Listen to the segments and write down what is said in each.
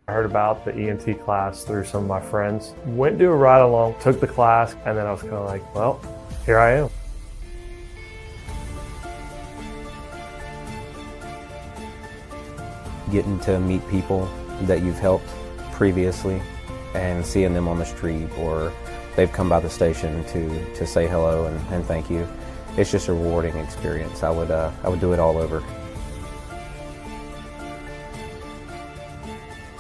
I heard about the EMT class through some of my friends. Went to a ride along, took the class, and then I was kind of like, well, here I am. Getting to meet people that you've helped previously and seeing them on the street, or they've come by the station to say hello and thank you. It's just a rewarding experience. I would do it all over.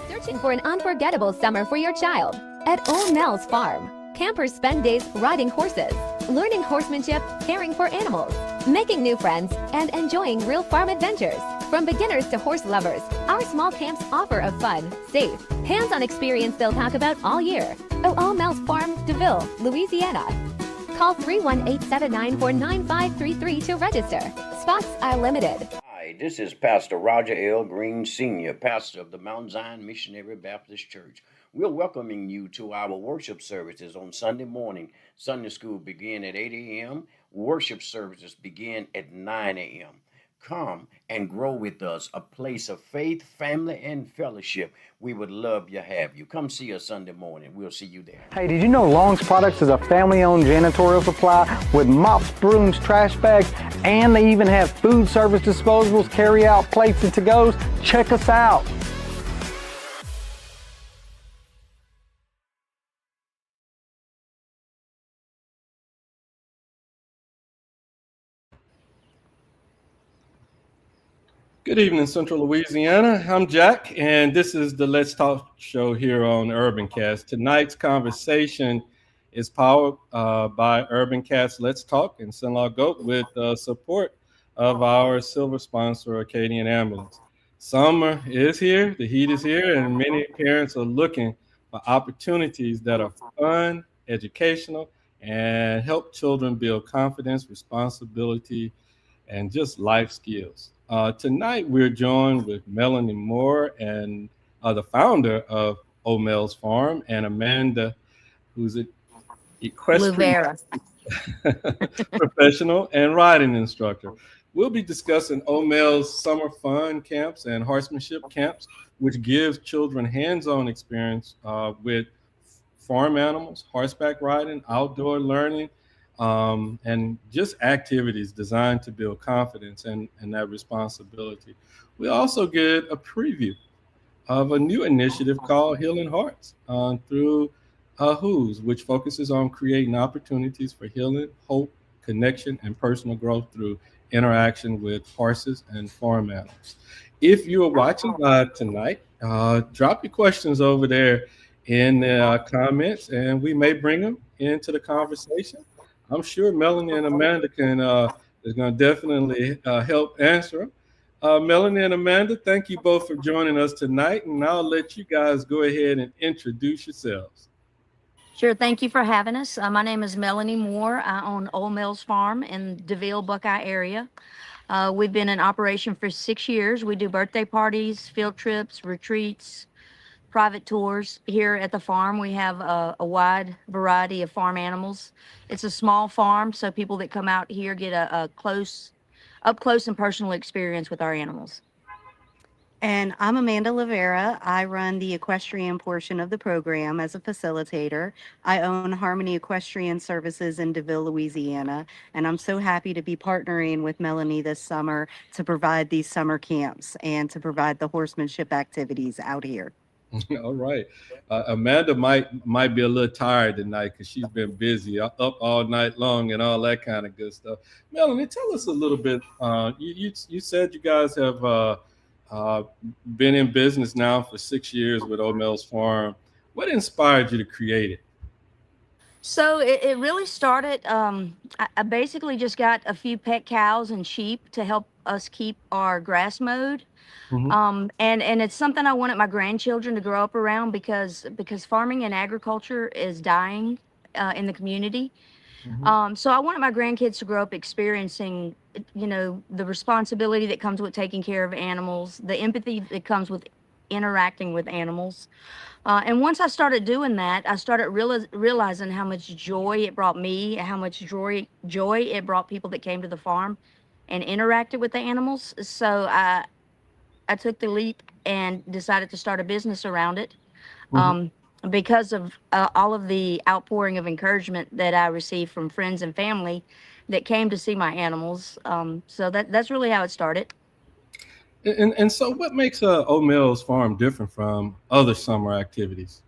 Searching for an unforgettable summer for your child? At Old Nell's Farm, campers spend days riding horses, learning horsemanship, caring for animals, making new friends, and enjoying real farm adventures. From beginners to horse lovers, our small camps offer a fun, safe, hands-on experience they'll talk about all year. Old Nell's Farm, DeVille, Louisiana. Call 318-794-9533 to register. Spots are limited. Hi, this is Pastor Roger L. Green Sr., pastor of the Mount Zion Missionary Baptist Church. We're welcoming you to our worship services on Sunday morning. Sunday school begin at 8 a.m. Worship services begin at 9 a.m. Come and grow with us, a place of faith, family, and fellowship. We would love to have you. Come see us Sunday morning. We'll see you there. Hey, did you know Long's Products is a family-owned janitorial supply with mops, brooms, trash bags, and they even have food service disposables, carry-out plates, and to-goes? Check us out. Good evening, Central Louisiana. I'm Jack, and this is the Let's Talk show here on Urban Cast. Tonight's conversation is powered by Urban Cast Let's Talk and Sinlaw Goat with support of our silver sponsor, Acadian Ambulance. Summer is here, the heat is here, and many parents are looking for opportunities that are fun, educational, and help children build confidence, responsibility, and just life skills. Tonight, we're joined with Melanie Moore, and the founder of O'Mel's Farm, and Amanda, who's an equestrian professional and riding instructor. We'll be discussing O'Mel's summer fun camps and horsemanship camps, which gives children hands-on experience with farm animals, horseback riding, outdoor learning, and just activities designed to build confidence and that responsibility. We also get a preview of a new initiative called Healing Hearts Through Hooves, which focuses on creating opportunities for healing, hope, connection, and personal growth through interaction with horses and farm animals. If you are watching live tonight, drop your questions over there in the comments, and we may bring them into the conversation. I'm sure Melanie and Amanda is going to definitely help answer them. Melanie and Amanda, thank you both for joining us tonight, and I'll let you guys go ahead and introduce yourselves. Sure, thank you for having us. My name is Melanie Moore. I own Old Mills Farm in DeVille, Buckeye area. We've been in operation for 6 years. We do birthday parties, field trips, retreats, private tours. Here at the farm, we have a wide variety of farm animals. It's a small farm, so people that come out here get a up close and personal experience with our animals. And I'm Amanda Livera. I run the equestrian portion of the program as a facilitator. I own Harmony Equestrian Services in DeVille, Louisiana, and I'm so happy to be partnering with Melanie this summer to provide these summer camps and to provide the horsemanship activities out here. All right. Amanda might be a little tired tonight because she's been busy up all night long and all that kind of good stuff. Melanie, tell us a little bit. You said you guys have been in business now for 6 years with O'Mel's Farm. What inspired you to create it? So it really started, I basically just got a few pet cows and sheep to help us keep our grass mowed. And it's something I wanted my grandchildren to grow up around because farming and agriculture is dying in the community. So I wanted my grandkids to grow up experiencing, the responsibility that comes with taking care of animals, the empathy that comes with interacting with animals. And once I started doing that, I started realizing how much joy it brought me, how much joy it brought people that came to the farm and interacted with the animals. So I took the leap and decided to start a business around it. Mm-hmm. Because of all of the outpouring of encouragement that I received from friends and family that came to see my animals. So that's really how it started. And so, what makes O'Mell's Farm different from other summer activities?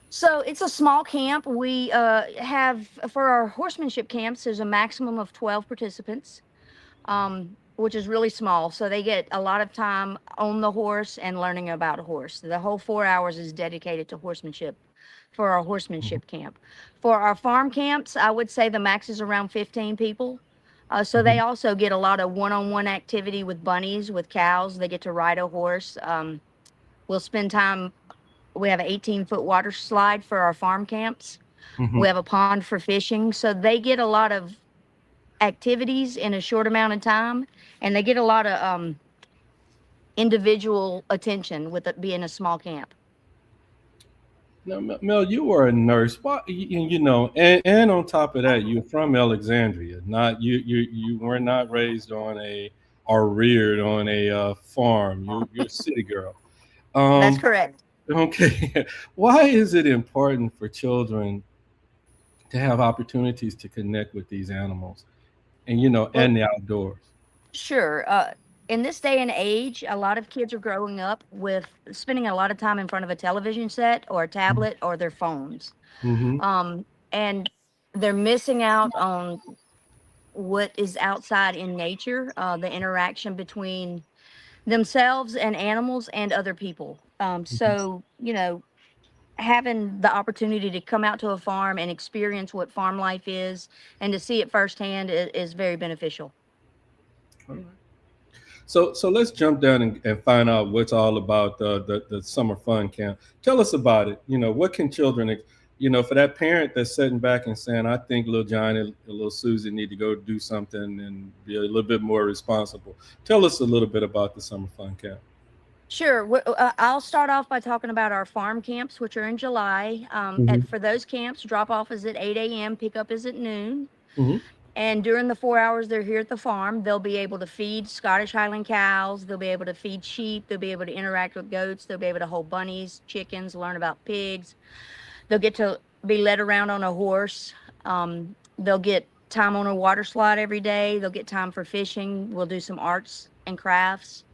So it's a small camp. We have, for our horsemanship camps, there's a maximum of 12 participants, which is really small. So they get a lot of time on the horse and learning about a horse. The whole 4 hours is dedicated to horsemanship for our horsemanship camp. For our farm camps, I would say the max is around 15 people. So they also get a lot of one-on-one activity with bunnies, with cows. They get to ride a horse. We'll spend time. We have an 18-foot water slide for our farm camps. Mm-hmm. We have a pond for fishing. So they get a lot of activities in a short amount of time, and they get a lot of individual attention with it being a small camp. Now, Mel, you were a nurse. Why, and on top of that, you're from Alexandria. Not you were not raised on or reared on a farm. You're a city girl. That's correct. Okay. Why is it important for children to have opportunities to connect with these animals and and the outdoors? Sure. In this day and age, a lot of kids are growing up with spending a lot of time in front of a television set or a tablet or their phones. Mm-hmm. And they're missing out on what is outside in nature, the interaction between themselves and animals and other people. So, having the opportunity to come out to a farm and experience what farm life is and to see it firsthand is very beneficial. All right. So let's jump down and find out what's all about the summer fun camp. Tell us about it. What can children, for that parent that's sitting back and saying, I think little Johnny and little Susie need to go do something and be a little bit more responsible. Tell us a little bit about the summer fun camp. Sure. I'll start off by talking about our farm camps, which are in July. For those camps, drop off is at 8 a.m., pickup is at noon. Mm-hmm. And during the 4 hours they're here at the farm, they'll be able to feed Scottish Highland cows. They'll be able to feed sheep. They'll be able to interact with goats. They'll be able to hold bunnies, chickens, learn about pigs. They'll get to be led around on a horse. They'll get time on a water slide every day. They'll get time for fishing. We'll do some arts and crafts.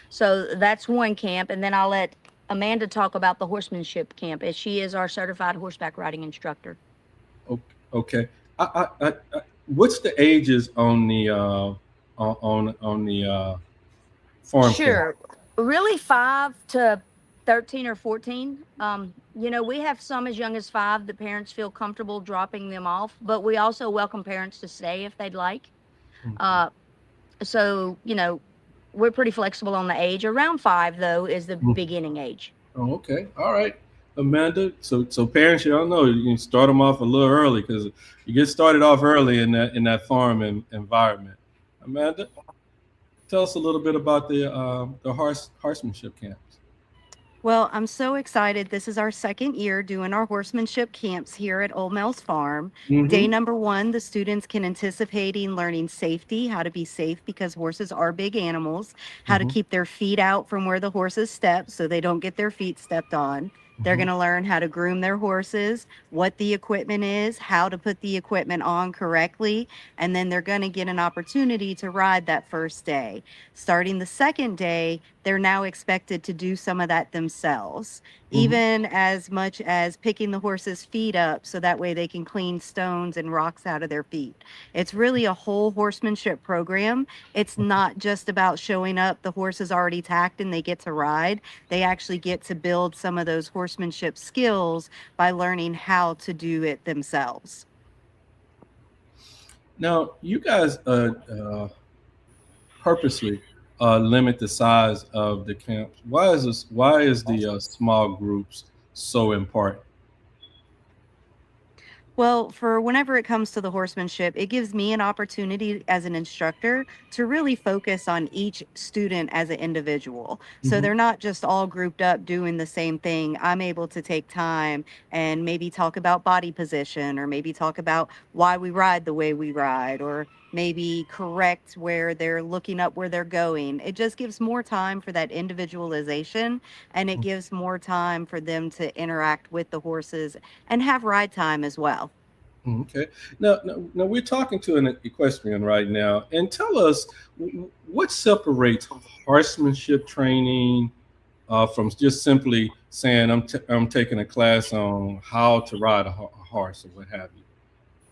So that's one camp. And then I'll let Amanda talk about the horsemanship camp, as she is our certified horseback riding instructor. Okay. What's the ages on the farm Sure. camp? Really 5 to 13 or 14. We have some as young as 5. The parents feel comfortable dropping them off, but we also welcome parents to stay if they'd like. So, we're pretty flexible on the age. Around 5, though, is the beginning age. Oh, okay. All right. Amanda, so parents, y'all know you can start them off a little early because you get started off early in that farm environment. Amanda, tell us a little bit about the horsemanship camps. Well, I'm so excited. This is our second year doing our horsemanship camps here at Old Mel's Farm. Day number 1, the students can anticipating learning safety, how to be safe because horses are big animals, how to keep their feet out from where the horses step so they don't get their feet stepped on. They're going to learn how to groom their horses, what the equipment is, how to put the equipment on correctly, and then they're going to get an opportunity to ride that first day. Starting the second day, they're now expected to do some of that themselves, even as much as picking the horse's feet up so that way they can clean stones and rocks out of their feet. It's really a whole horsemanship program. It's not just about showing up, the horse is already tacked and they get to ride. They actually get to build some of those horsemanship skills by learning how to do it themselves. Now, you guys purposely limit the size of the camps. Why is the small groups so important? Well, for whenever it comes to the horsemanship, it gives me an opportunity as an instructor to really focus on each student as an individual. So they're not just all grouped up doing the same thing. I'm able to take time and maybe talk about body position, or maybe talk about why we ride the way we ride, or maybe correct where they're looking up where they're going. It just gives more time for that individualization, and it gives more time for them to interact with the horses and have ride time as well. Okay. Now we're talking to an equestrian right now, and tell us what separates horsemanship training from just simply saying I'm taking a class on how to ride a horse or what have you.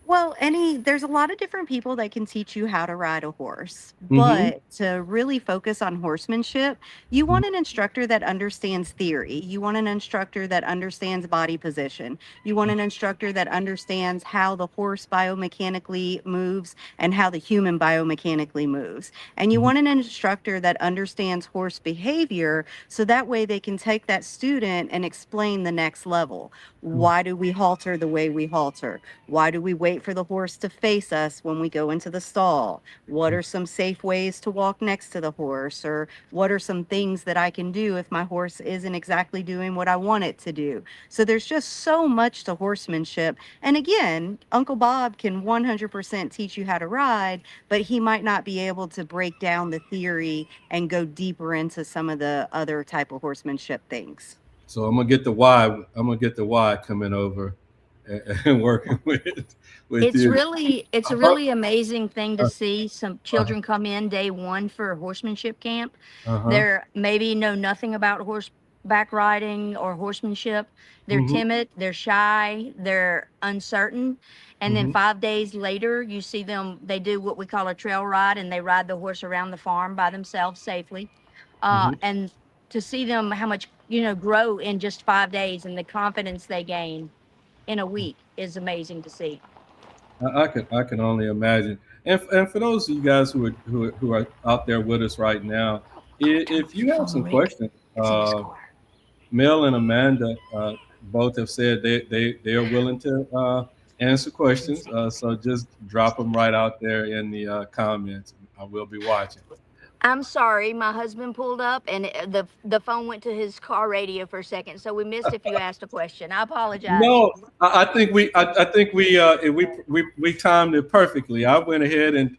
Well, there's a lot of different people that can teach you how to ride a horse, Mm-hmm. but to really focus on horsemanship, you want an instructor that understands theory. You want an instructor that understands body position. You want an instructor that understands how the horse biomechanically moves and how the human biomechanically moves. And you want an instructor that understands horse behavior so that way they can take that student and explain the next level. Why do we halter the way we halter? Why do we wait for the horse to face us when we go into the stall? What are some safe ways to walk next to the horse? Or what are some things that I can do if my horse isn't exactly doing what I want it to do? So there's just so much to horsemanship. And again, Uncle Bob can 100% teach you how to ride, but he might not be able to break down the theory and go deeper into some of the other type of horsemanship things. So I'm gonna get the why. I'm gonna get the why coming over and working with It's you. really it's a really amazing thing to see some children come in day one for a horsemanship camp. Uh-huh. They're maybe know nothing about horseback riding or horsemanship. They're Mm-hmm. timid, they're shy, they're uncertain. And then Mm-hmm. 5 days later, you see them, they do what we call a trail ride, and they ride the horse around the farm by themselves safely. Mm-hmm. And to see them how much, grow in just 5 days and the confidence they gain in a week is amazing to see. I can only imagine. And for those of you guys who are out there with us right now, if you have some questions, Mel and Amanda both have said they are willing to answer questions. So just drop them right out there in the comments. I will be watching. I'm sorry, my husband pulled up and the phone went to his car radio for a second, so we missed if you asked a question. I apologize. No, I think we timed it perfectly. I went ahead and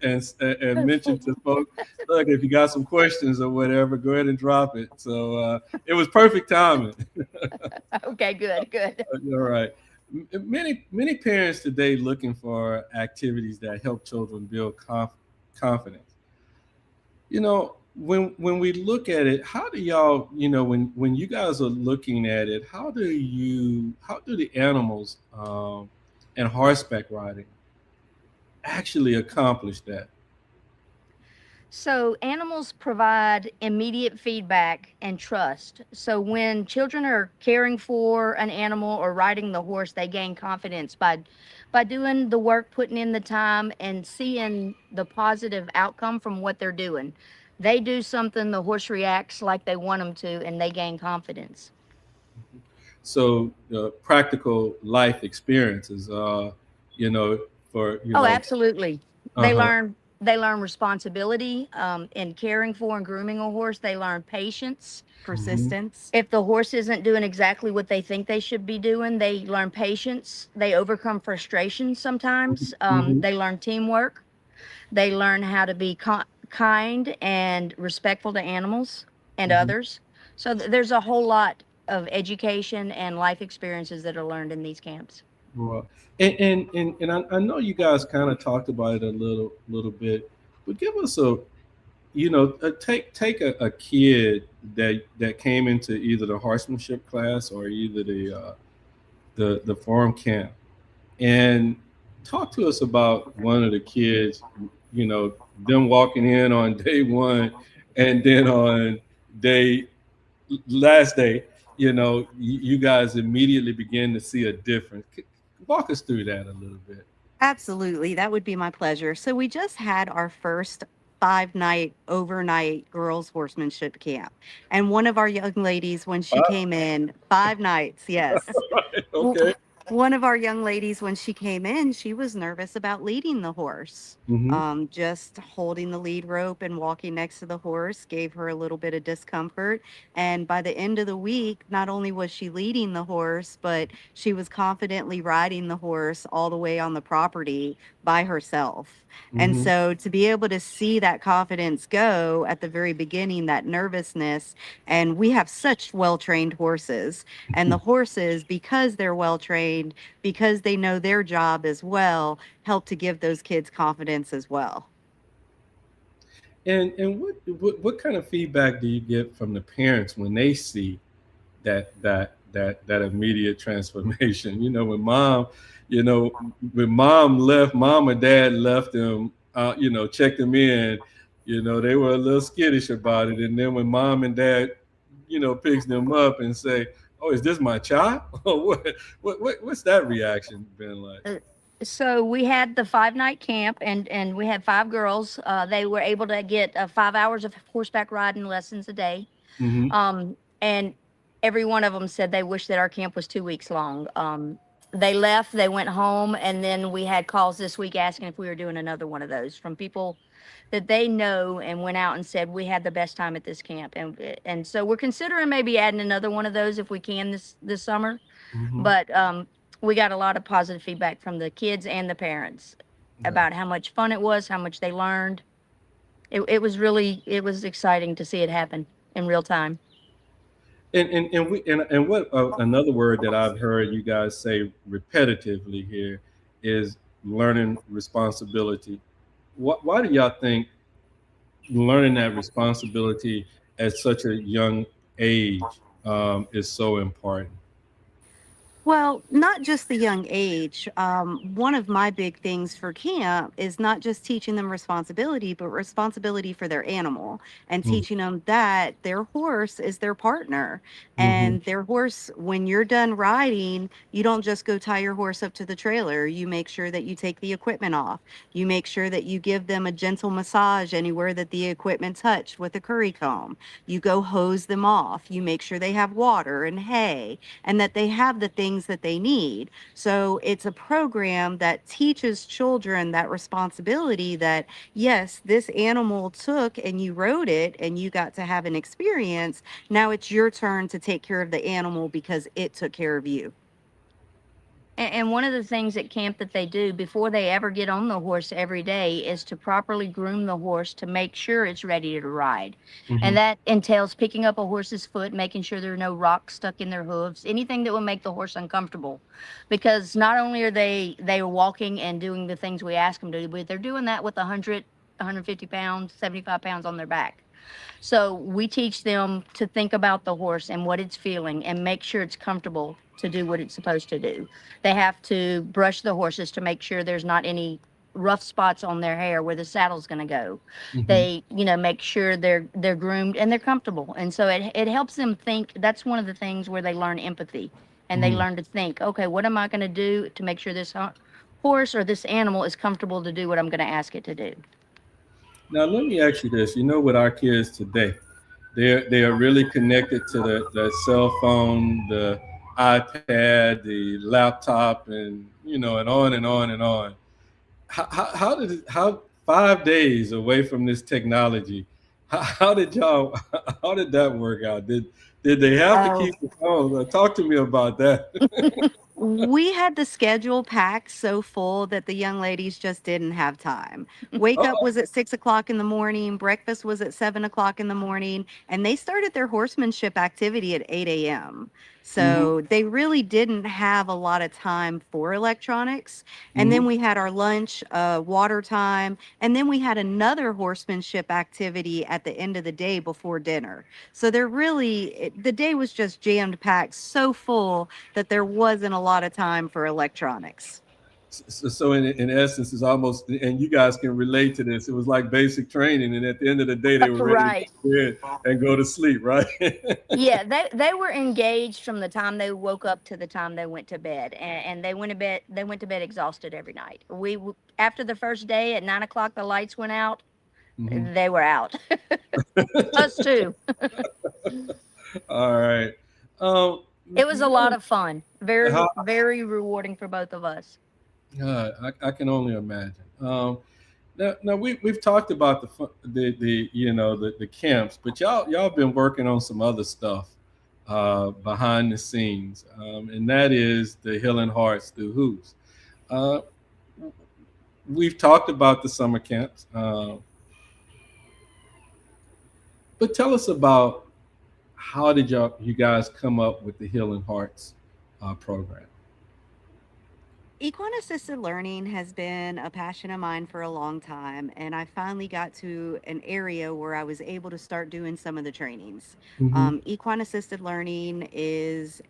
mentioned to folks, look, if you got some questions or whatever, go ahead and drop it. So it was perfect timing. Okay, good. All right. Many parents today looking for activities that help children build confidence. When we look at it, how do y'all, when you guys are looking at it, how do the animals and horseback riding actually accomplish that? So animals provide immediate feedback and trust. So when children are caring for an animal or riding the horse, they gain confidence by doing the work, putting in the time, and seeing the positive outcome from what they're doing. They do something, the horse reacts like they want them to, and they gain confidence. So practical life experiences, for Oh, absolutely. They uh-huh. learn responsibility in caring for and grooming a horse. They learn patience, Persistence. if the horse isn't doing exactly what they think they should be doing. They learn patience. They overcome frustration sometimes. Mhm. They learn teamwork. They learn how to be kind and respectful to animals and Mhm. others. So there's a whole lot of education and life experiences that are learned in these camps. Well, and I know you guys kind of talked about it a little bit, but give us take a kid that came into either the horsemanship class or either the farm camp, and talk to us about one of the kids, them walking in on day one, and then on day last day, you guys immediately begin to see a difference. Walk us through that a little bit. Absolutely. That would be my pleasure. So we just had our first 5 night overnight girls horsemanship camp. And one of our young ladies, when she came in, 5 nights, yes. Okay. One of our young ladies, when she came in, she was nervous about leading the horse. Just holding the lead rope and walking next to the horse gave her a little bit of discomfort. And by the end of the week, not only was she leading the horse, but she was confidently riding the horse all the way on the property by herself. And so to be able to see that confidence go at the very beginning, that nervousness, and we have such well-trained horses, and the horses, because they're well-trained, because they know their job as well, help to give those kids confidence as well. And what kind of feedback do you get from the parents when they see that immediate transformation? When mom or dad left them, checked them in, they were a little skittish about it. And then when mom and dad, picks them up and say, "Oh, is this my child?" What's that reaction been like? So we had the 5-night camp, and we had 5 girls. They were able to get 5 hours of horseback riding lessons a day. And every one of them said they wish that our camp was 2 weeks long. They left, they went home, and then we had calls this week asking if we were doing another one of those from people that they know, and went out and said we had the best time at this camp. And so we're considering maybe adding another one of those if we can this summer. But we got a lot of positive feedback from the kids and the parents about how much fun it was, how much they learned. It was exciting to see it happen in real time. And what another word that I've heard you guys say repetitively here is learning responsibility. Why do y'all think learning that responsibility at such a young age is so important? Well, not just the young age. One of my big things for camp is not just teaching them responsibility, but responsibility for their animal, and teaching them that their horse is their partner. And their horse, when you're done riding, you don't just go tie your horse up to the trailer. You make sure that you take the equipment off. You make sure that you give them a gentle massage anywhere that the equipment touched with a curry comb. You go hose them off. You make sure they have water and hay, and that they have the things that they need. So it's a program that teaches children that responsibility, that yes, this animal took and you rode it and you got to have an experience. Now it's your turn to take care of the animal because it took care of you. And one of the things at camp that they do before they ever get on the horse every day is to properly groom the horse to make sure it's ready to ride. And that entails picking up a horse's foot, making sure there are no rocks stuck in their hooves, anything that will make the horse uncomfortable. Because not only are they walking and doing the things we ask them to do, but they're doing that with 100, 150 pounds, 75 pounds on their back. So we teach them to think about the horse and what it's feeling and make sure it's comfortable to do what it's supposed to do. They have to brush the horses to make sure there's not any rough spots on their hair where the saddle's going to go. They, make sure they're groomed and they're comfortable. And so it helps them think. That's one of the things where they learn empathy, and they learn to think, okay, what am I going to do to make sure this horse or this animal is comfortable to do what I'm going to ask it to do? Now, let me ask you this. With our kids today, they are really connected to the cell phone, the iPad, the laptop, and and on and on and on. How 5 days away from this technology, how did that work out? Did they have to keep the phone? Talk to me about that. We had the schedule packed so full that the young ladies just didn't have time. Wake up was at 6 o'clock in the morning, breakfast was at 7 o'clock in the morning, and they started their horsemanship activity at 8 a.m. So they really didn't have a lot of time for electronics. And then we had our lunch, water time, and then we had another horsemanship activity at the end of the day before dinner. So the day was just jammed packed so full that there wasn't a lot of time for electronics. So in essence, it's almost, and you guys can relate to this, it was like basic training, and at the end of the day, they were ready to go to bed and go to sleep, right? Yeah, they were engaged from the time they woke up to the time they went to bed, and they went to bed exhausted every night. After the first day at 9 o'clock, the lights went out. They were out. Us too. All right. It was a lot of fun. Very, How- very rewarding for both of us. I can only imagine. Now we've talked about the camps, but y'all been working on some other stuff behind the scenes, and that is the Healing Hearts Through Hooves. Uh, we've talked about the summer camps, but tell us about how did you guys come up with the Healing Hearts program? Equine assisted learning has been a passion of mine for a long time, and I finally got to an area where I was able to start doing some of the trainings. Mm-hmm. Equine assisted learning is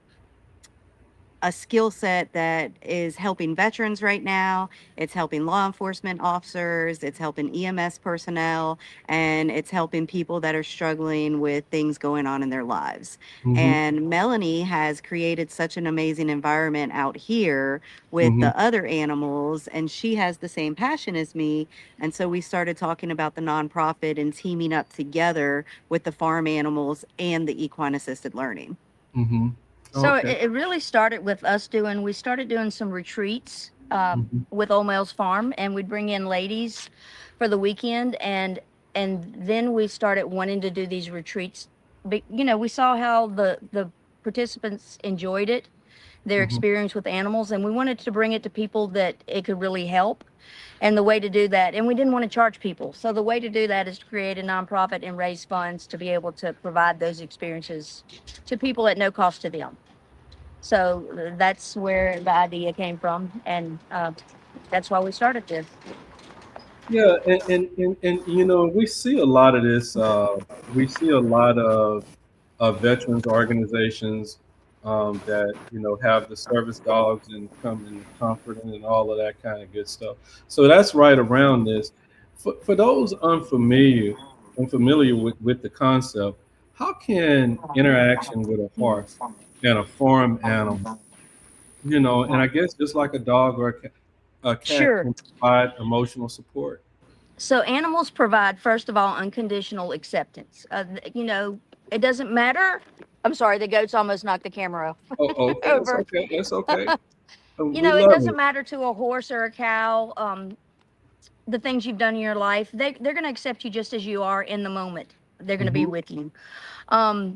a skill set that is helping veterans right now. It's helping law enforcement officers, it's helping EMS personnel, and it's helping people that are struggling with things going on in their lives. Mm-hmm. And Melanie has created such an amazing environment out here with Mm-hmm. the other animals, and she has the same passion as me. And so we started talking about the nonprofit and teaming up together with the farm animals and the equine assisted learning. Mm-hmm. So Okay. it really started with us we started doing some retreats Mm-hmm. with Old Mel's Farm, and we'd bring in ladies for the weekend, and then we started wanting to do these retreats. But, we saw how the participants enjoyed it, their Mm-hmm. experience with animals, and we wanted to bring it to people that it could really help. And the way to do that, and we didn't want to charge people. So the way to do that is to create a nonprofit and raise funds to be able to provide those experiences to people at no cost to them. So that's where the idea came from, and that's why we started this. Yeah, and we see a lot of this. We see a lot of veterans organizations that have the service dogs and come in comforting and all of that kind of good stuff. So that's right around this. For those unfamiliar with the concept, how can interaction with a horse and a farm animal, and I guess just like a dog or a cat Sure. can provide emotional support? So animals provide, first of all, unconditional acceptance. It doesn't matter. I'm sorry, the goats almost knocked the camera Oh, okay, that's over. okay. That's okay. We It love doesn't it. matter to a horse or a cow, the things you've done in your life. They're going to accept you just as you are in the moment. They're going to be Mhm. with you.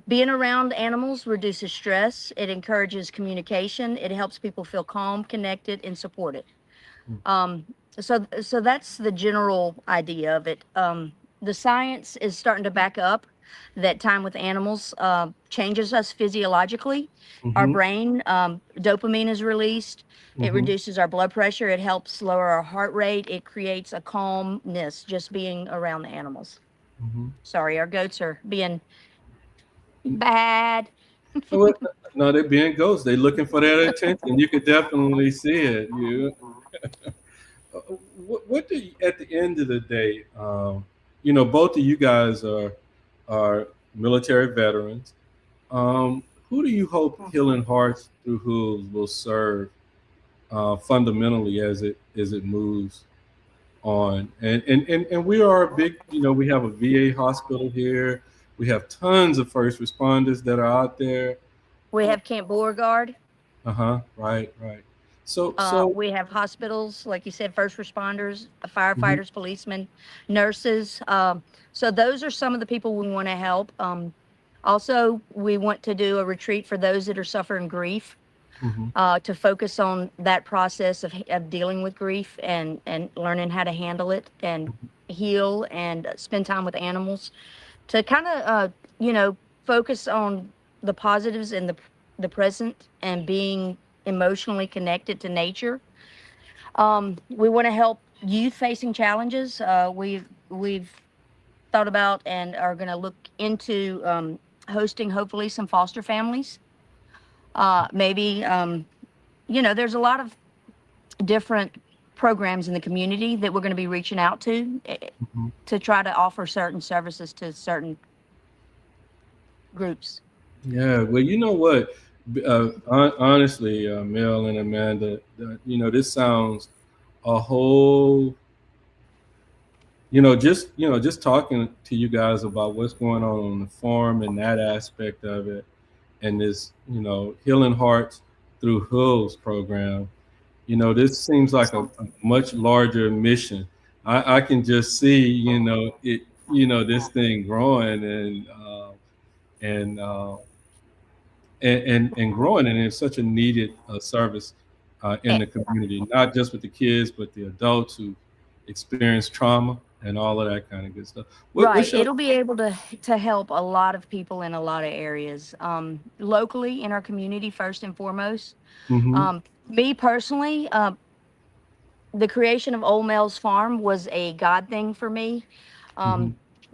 Being around animals reduces stress. It encourages communication. It helps people feel calm, connected, and supported. So that's the general idea of it. The science is starting to back up that time with animals changes us physiologically. Our Mhm. brain, dopamine is released. It Mhm. reduces our blood pressure. It helps lower our heart rate. It creates a calmness just being around the animals. Mhm. Sorry, our goats are being bad. Oh, well, no, they're being ghosts. They're looking for that attention. You could definitely see it. What do you, at the end of the day, both of you guys are military veterans. Who do you hope Healing Hearts Through Hooves will serve fundamentally as it moves on? And we are a big, we have a VA hospital here. We have tons of first responders that are out there. We have Camp Beauregard. Right. So We have hospitals, like you said, first responders, mhm, firefighters, policemen, nurses. So those are some of the people we want to help. Also, we want to do a retreat for those that are suffering grief, mhm, to focus on that process of dealing with grief and learning how to handle it and heal and spend time with animals to kind of, focus on the positives in the present and being emotionally connected to nature. We want to help youth facing challenges. We've thought about and are going to look into hosting, hopefully, some foster families. Maybe, there's a lot of different programs in the community that we're going to be reaching out mhm. to try to offer certain services to certain groups. Yeah, well, you know what? Honestly, Mel and Amanda, this sounds a whole, just talking to you guys about what's going on the farm and that aspect of it, and this, Healing Hearts Through Hooves program, this seems like a much larger mission. I can just see, this thing growing and uh, and growing, and it's such a needed service in the community, not just with the kids, but the adults who experience trauma and all of that kind of good stuff. Right. It'll be able to help a lot of people in a lot of areas, locally in our community, first and foremost. Me personally, the creation of Old Mel's Farm was a God thing for me.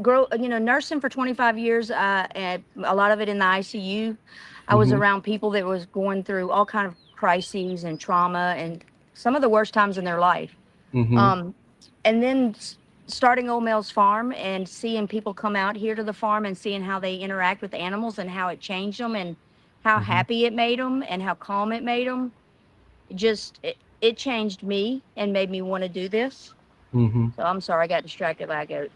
Nursing for 25 years, and a lot of it in the ICU. I was around people that was going through all kind of crises and trauma and some of the worst times in their life. And then starting Old Mel's Farm and seeing people come out here to the farm and seeing how they interact with animals and how it changed them and how happy it made them and how calm it made them. It changed me and made me want to do this. So I'm sorry, I got distracted by a goat.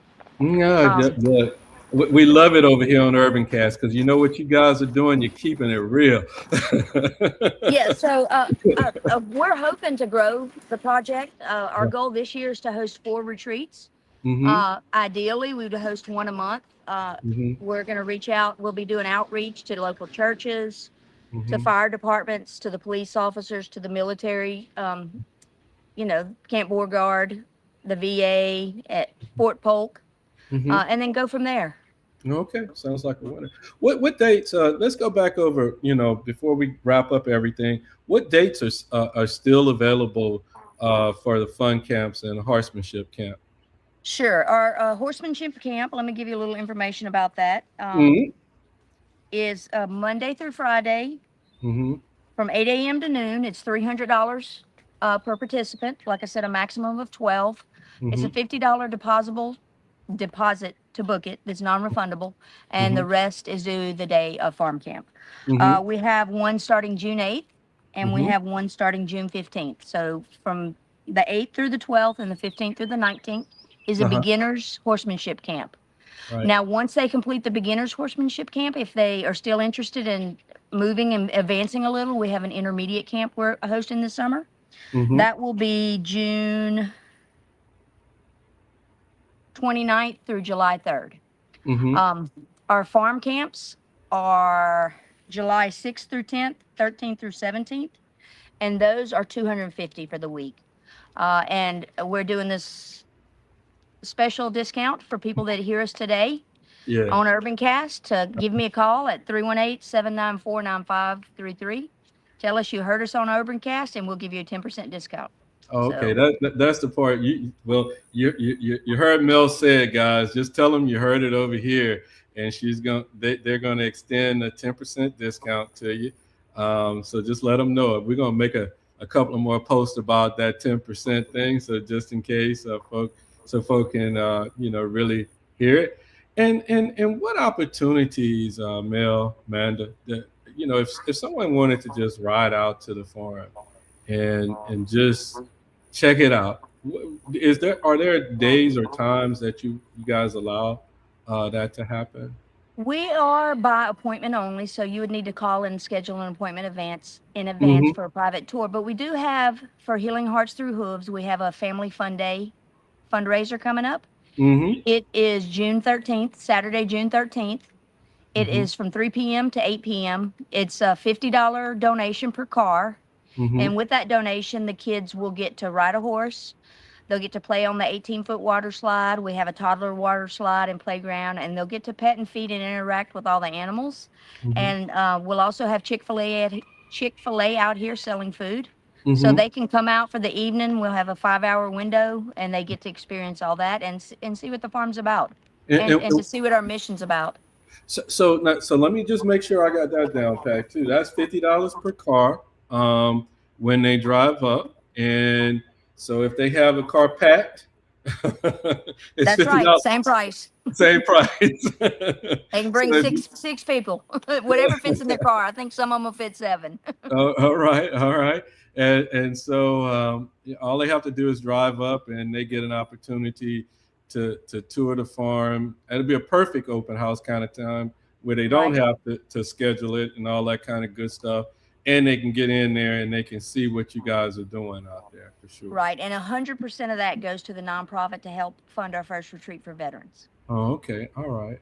We love it over here on Urban Cast because you know what you guys are doing. You're keeping it real. Yeah, so we're hoping to grow the project. Our goal this year is to host 4 retreats. Ideally, we would host 1 a month. We're going to reach out. We'll be doing outreach to local churches, to fire departments, to the police officers, to the military, Camp Beauregard, the VA, at Fort Polk, and then go from there. Okay, sounds like a winner. What dates? Let's go back over. Before we wrap up everything, what dates are still available for the fun camps and horsemanship camp? Sure, our horsemanship camp. Let me give you a little information about that. Is Monday through Friday from 8 a.m. to noon. It's $300 per participant. Like I said, a maximum of 12. It's a $50 deposit to book it. That's non-refundable, and the rest is due the day of farm camp. We have one starting June 8th, and we have one starting June 15th. So from the 8th through the 12th and the 15th through the 19th is a beginner's horsemanship camp. Right. Now, once they complete the beginner's horsemanship camp, if they are still interested in moving and advancing a little, we have an intermediate camp we're hosting this summer. That will be June 29th through July 3rd. Our farm camps are July 6th through 10th, 13th through 17th, and those are $250 for the week. And we're doing this special discount for people that hear us today on UrbanCast to give me a call at 318-794-9533. Tell us you heard us on UrbanCast, and we'll give you a 10% discount. Oh, okay, that's the part. You heard Mel say it, guys. Just tell them you heard it over here, and they're gonna extend a 10% discount to you. So just let them know. We're gonna make a couple of more posts about that 10% thing. So just in case, folk can really hear it. And what opportunities, Mel, Amanda, that if someone wanted to just ride out to the farm and just check it out, are there days or times that you guys allow that to happen? We are by appointment only, so you would need to call and schedule an appointment in advance for a private tour. But we do have, for Healing Hearts Through Hooves, we have a Family Fun Day fundraiser coming up. It is June 13th, Saturday, June 13th. It is from 3 p.m. to 8 p.m. It's a $50 donation per car. And with that donation, the kids will get to ride a horse. They'll get to play on the 18-foot water slide. We have a toddler water slide and playground, and they'll get to pet and feed and interact with all the animals. And we'll also have Chick-fil-A out here selling food. So they can come out for the evening. We'll have a 5-hour window, and they get to experience all that and see what the farm's about and to see what our mission's about. So let me just make sure I got that down pat too. That's $50 per car when they drive up, and so if they have a car packed, it's that's $50. Right. Same price. Same price. They can bring six people, whatever fits in their car. I think some of them will fit 7. All right. And so all they have to do is drive up, and they get an opportunity to tour the farm. It'll be a perfect open house kind of time where they don't Right. have to schedule it and all that kind of good stuff. And they can get in there and they can see what you guys are doing out there for sure. Right. And 100% of that goes to the nonprofit to help fund our first retreat for veterans. Oh, okay. All right.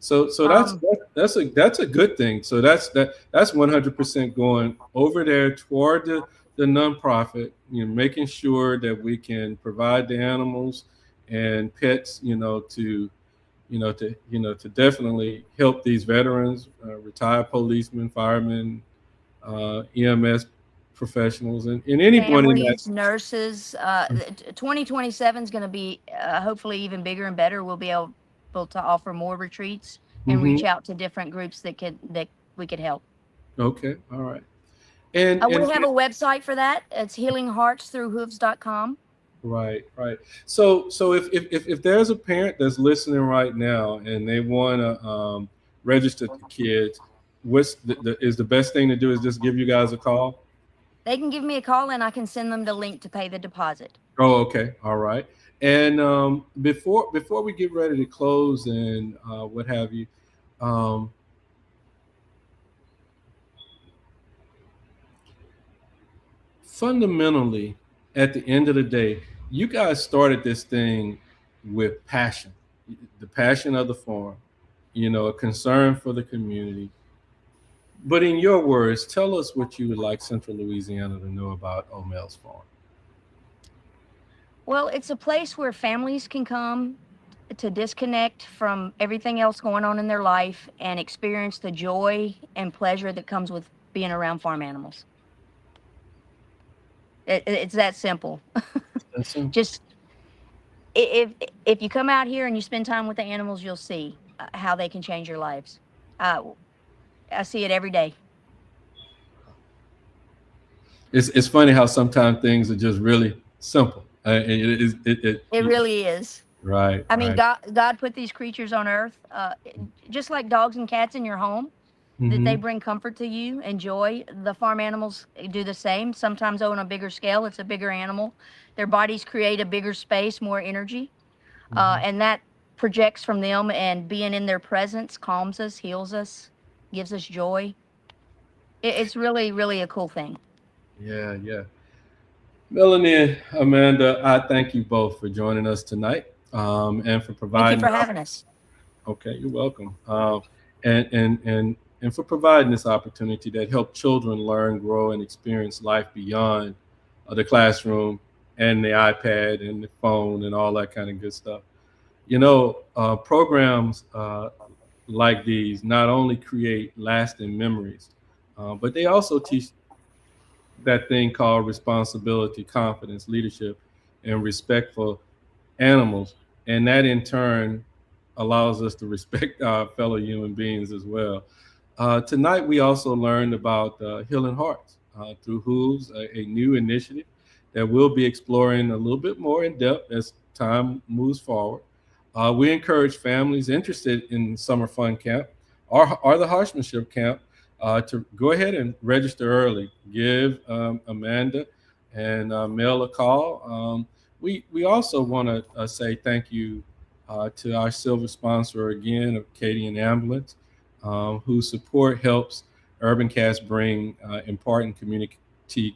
So Um, that's a good thing. So that's 100% going over there toward the nonprofit, making sure that we can provide the animals and pets, to definitely help these veterans, retired policemen, firemen, EMS professionals, and anyone in that. Families, nurses. 2027 is going to be hopefully even bigger and better. We'll be able to offer more retreats and reach out to different groups that we could help. Okay, all right. And we have a website for that. It's healingheartsthroughhooves.com. Right. So if there's a parent that's listening right now and they want to register the kids, what's is the best thing to do is just give you guys a call? They can give me a call and I can send them the link to pay the deposit. Oh, okay. All right. And before we get ready to close and what have you, fundamentally, at the end of the day, you guys started this thing with passion, the passion of the farm, a concern for the community. But in your words, tell us what you would like Central Louisiana to know about O'Mel's Farm. Well, it's a place where families can come to disconnect from everything else going on in their life and experience the joy and pleasure that comes with being around farm animals. It's that simple. That's simple. Just if you come out here and you spend time with the animals, you'll see how they can change your lives. I see it every day. It's funny how sometimes things are just really simple. It really is. Right. I mean, God put these creatures on earth, just like dogs and cats in your home, that they bring comfort to you and joy. The farm animals do the same. Sometimes on a bigger scale, it's a bigger animal. Their bodies create a bigger space, more energy, and that projects from them, and being in their presence calms us, heals us, gives us joy. It's really, really a cool thing. Yeah. Melanie and Amanda, I thank you both for joining us tonight and for providing. Thank you for having us. Okay, you're welcome. And for providing this opportunity that help children learn, grow, and experience life beyond the classroom and the iPad and the phone and all that kind of good stuff. Programs like these not only create lasting memories, but they also teach that thing called responsibility, confidence, leadership, and respect for animals. And that in turn allows us to respect our fellow human beings as well. Tonight, we also learned about Healing Hearts Through Hooves, a new initiative that we'll be exploring a little bit more in depth as time moves forward. We encourage families interested in Summer Fun Camp or the Horsemanship Camp to go ahead and register early. Give Amanda and Mel a call. We also want to say thank you to our silver sponsor again of Acadian Ambulance, whose support helps Urban Cast bring important community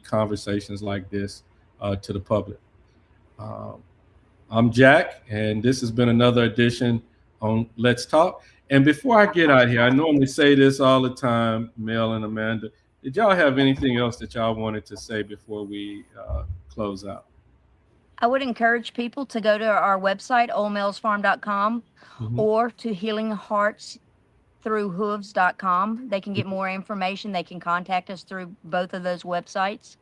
conversations like this to the public. I'm Jack, and this has been another edition on Let's Talk. And before I get out here, I normally say this all the time, Mel and Amanda. Did y'all have anything else that y'all wanted to say before we close out? I would encourage people to go to our website, oldmelsfarm.com, or to healingheartsthroughhooves.com. They can get more information. They can contact us through both of those websites.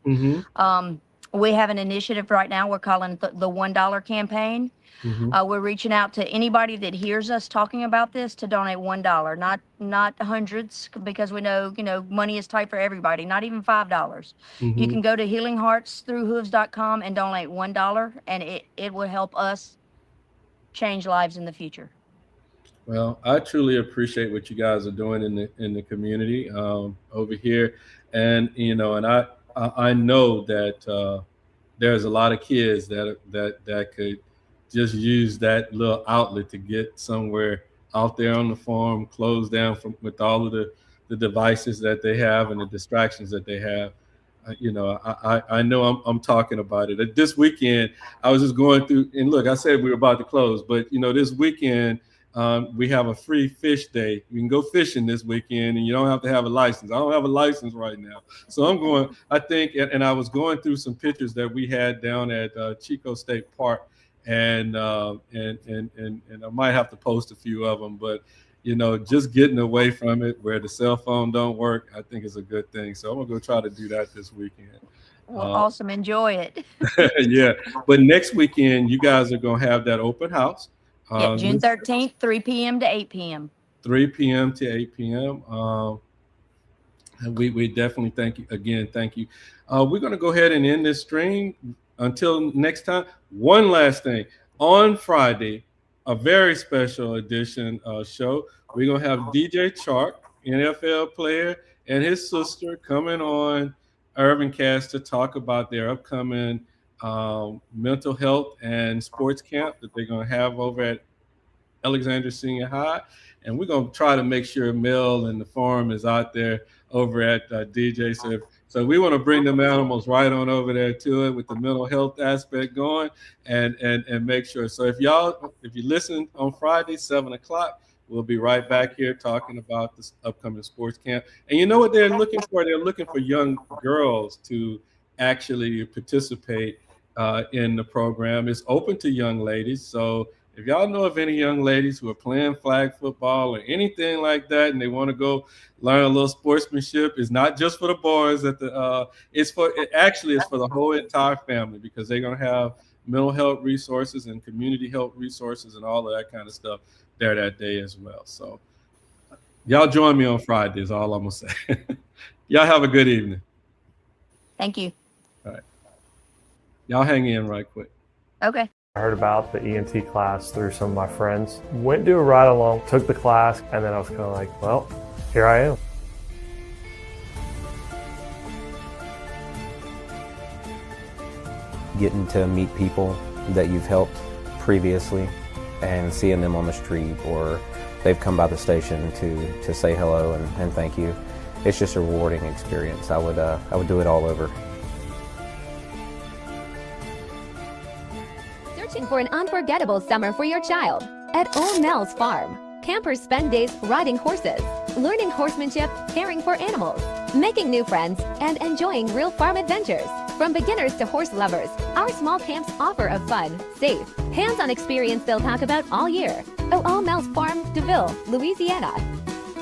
We have an initiative right now we're calling the $1 campaign. We're reaching out to anybody that hears us talking about this to donate $1, not hundreds, because we know money is tight for everybody. Not even $5. You can go to healingheartsthroughhooves.com and donate $1, and it will help us change lives in the future. Well, I truly appreciate what you guys are doing in the community over here, and and I know that there's a lot of kids that could just use that little outlet to get somewhere out there on the farm, closed down with all of the devices that they have and the distractions that they have. I know I'm talking about it. This weekend, I was just going through, and look, I said we were about to close, but this weekend, we have a free fish day. You can go fishing this weekend and you don't have to have a license. I don't have a license right now. So I'm going, I think, and I was going through some pictures that we had down at Chico State Park, and I might have to post a few of them, but just getting away from it where the cell phone don't work, I think is a good thing. So I'm gonna go try to do that this weekend. Well, awesome. Enjoy it. Yeah. But next weekend, you guys are gonna have that open house. Yeah, June 13th, 3 p.m. to 8 p.m. 3 p.m. to 8 p.m. And we definitely thank you again. Thank you. We're gonna go ahead and end this stream until next time. One last thing. On Friday, a very special edition show. We're going to have DJ Chark, NFL player, and his sister coming on Urban Cast to talk about their upcoming mental health and sports camp that they're going to have over at Alexandria Senior High. And we're going to try to make sure Mel and the farm is out there over at DJ. So we want to bring them animals right on over there to it with the mental health aspect going and make sure. So if you listen on Friday, 7 o'clock, we'll be right back here talking about this upcoming sports camp. And you know what they're looking for? They're looking for young girls to actually participate in the program. It's open to young ladies. So if y'all know of any young ladies who are playing flag football or anything like that, and they want to go learn a little sportsmanship, it's not just for the boys. It's for the whole entire family, because they're going to have mental health resources and community health resources and all of that kind of stuff there that day as well. So y'all join me on Friday is all I'm going to say. Y'all have a good evening. Thank you. All right. Y'all hang in right quick. Okay. I heard about the ENT class through some of my friends. Went to a ride along, took the class, and then I was kind of like, well, here I am. Getting to meet people that you've helped previously and seeing them on the street, or they've come by the station to say hello and thank you. It's just a rewarding experience. I would do it all over. Searching for an unforgettable summer for your child? At Old Nell's Farm, campers spend days riding horses, learning horsemanship, caring for animals, making new friends, and enjoying real farm adventures. From beginners to horse lovers, our small camps offer a fun, safe, hands-on experience they'll talk about all year. Old Nell's Farm, DeVille, Louisiana.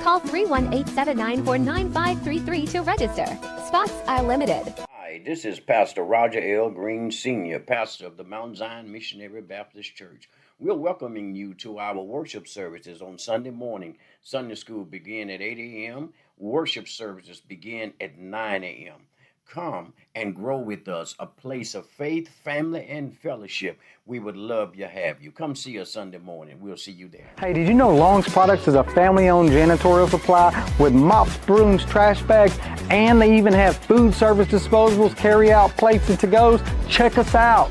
Call 318-794-9533 to register. Spots are limited. Hi, this is Pastor Roger L. Green Sr., pastor of the Mount Zion Missionary Baptist Church. We're welcoming you to our worship services on Sunday morning. Sunday school begin at 8 a.m. Worship services begin at 9 a.m. Come and grow with us, a place of faith, family, and fellowship. We would love to have you. Come see us Sunday morning. We'll see you there. Hey, did you know Long's Products is a family-owned janitorial supply with mops, brooms, trash bags, and they even have food service disposables, carry-out plates, and to-goes? Check us out.